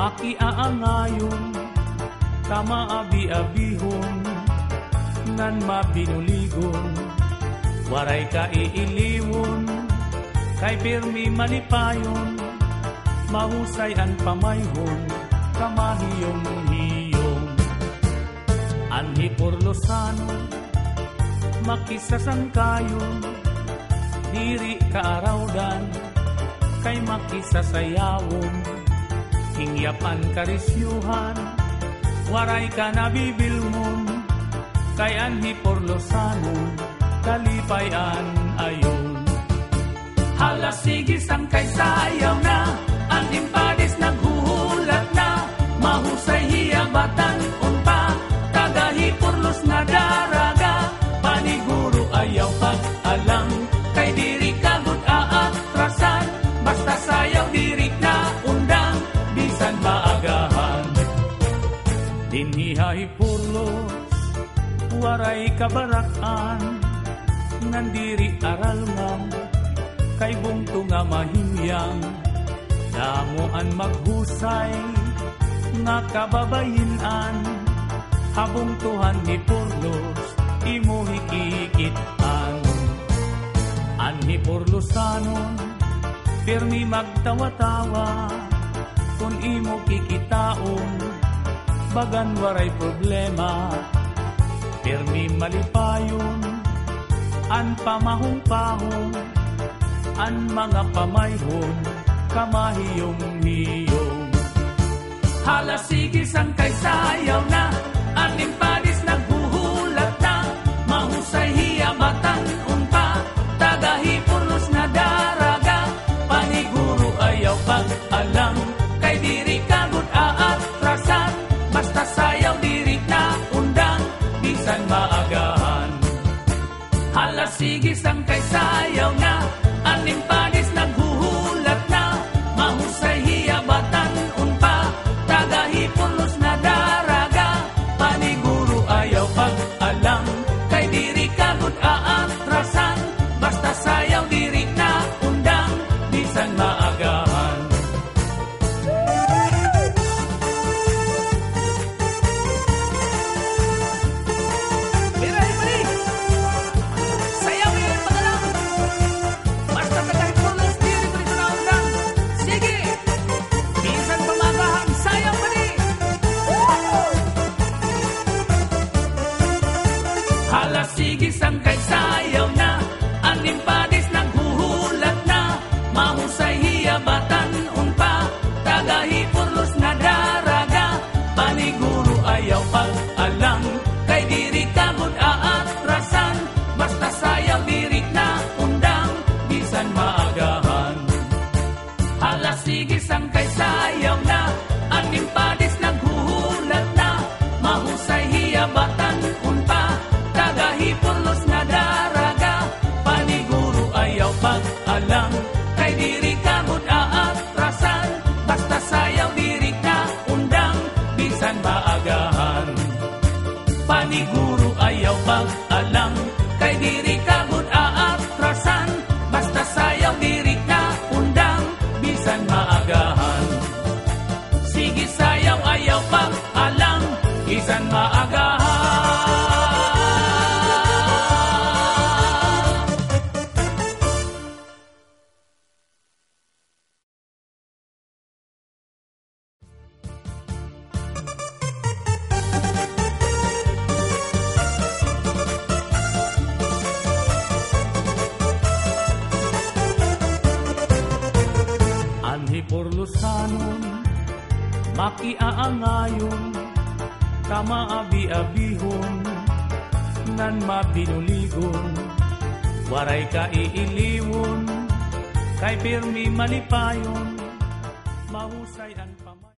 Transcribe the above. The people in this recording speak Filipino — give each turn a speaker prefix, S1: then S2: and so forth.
S1: makiaangayon, kamaabi-abihon, ngan mabinuligon, waray ka iiliwon, kay pirmi malipayon, mahusay ang pamayhon, kamahiyong-hiyong. Anhi Porlosano, makisasangkayon, diri kaarawdan, kay makisasayawon, hingyapan karisyuhan, waray ka nabibilmon, kay Anhi Porlosano, kalipayan ayon. Hala sige sangkay sayaw na, ang impadis naghuhulat na, mahusay hiyabatan unpa, tagahi Porlos na daraga, paniguro ayaw pag-alam, kay diri kagud aatrasan, basta sayaw diri na undang, bisan maagahan. Dinhihay Porlos, waray kabarakan, nandiri aral ngam, kay bungto nga mahimyang, damuan maghusay, nga kababayinan, habong tuhan ni Porlos, imo hikikitan. Anhi Porlosano, pirmi magtawa-tawa, kung imo kikitaon, bagan waray problema, pirmi malipayon, an pamahong-pahong, an mga pamayhon, kamahiyong-hiyong. Hala sige sangkay sayaw na, an impadis naghuhulat na, mahusay hiyabatan unpa, tagahi Porlos na daraga, paniguro ayaw pag-alam, kay diri kagud aatrasan, basta sayaw diri na undang, bisan maagahan. Hala sige sangkay sayaw na, ang impadis naghuhulat na, mahusay hiyabatan unpa, tagahi Porlos na daraga, paniguro ayaw pag-alam, kay diri kagud aatrasan, basta sayaw diri na undang, bisan maagahan. Hala sige sangkay sayaw na, ang impadis naghuhulat na, mahusay hiyabatan unpa, tagahi Porlos na daraga, paniguro ayaw pag-alam, kay diri kagud aatrasan, basta sayaw diri na undang, bisan maagahan. Hala sige sangkay sayaw na, ang impadis naghuhulat na, mahusay hiyabatan unpa, tagahi Porlos na daraga, paniguro ayaw pag-alam, kay diri kagud aatrasan, basta sayaw diri na undang, bisan maagahan. Paniguro ayaw pag-alam, kay diri kagud aatrasan, basta sayaw diri na undang, bisan maagahan. Sige sayaw ayaw pag-alam, bisan maagahan. Anhi Porlosano, makiaangayon, kamaabi-abihon, ngan mabinuligon, waray ka iiliwon, kay pirmi malipayon, mahusay ang